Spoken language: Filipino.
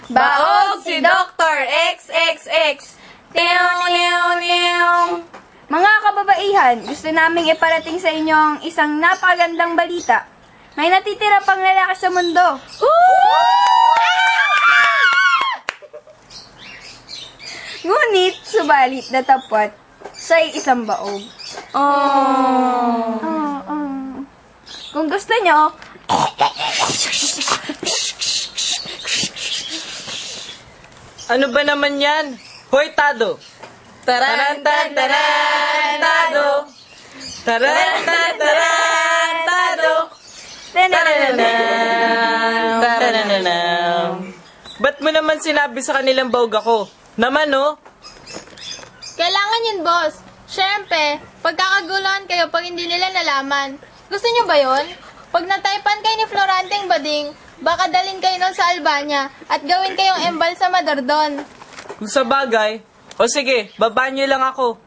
Baog si Dr. XXX. Teong, neong, neong. Mga kababaihan, gusto naming iparating sa inyo ang isang napakagandang balita. May natitira pang lalaki sa mundo. Ngunit, subalit, datapwat, siya'y isang baog. Kung gusto nyo, Ano ba naman yan? Hoy, Tado! Taran-tan-taran-tado. Taran-tan-taran-tado! Tananam. Ba't mo naman sinabi sa kanilang baog ako? Naman, no? Kailangan yun, boss. Siyempre, pagkakaguluhan kayo pag hindi nila nalaman. Gusto nyo ba yun? Pag nataypan kayo ni Floranteng Bading, baka dalhin kayo nun sa Albania at gawin kayong embalsamador doon. Kung sa bagay, o sige, babaan nyo lang ako.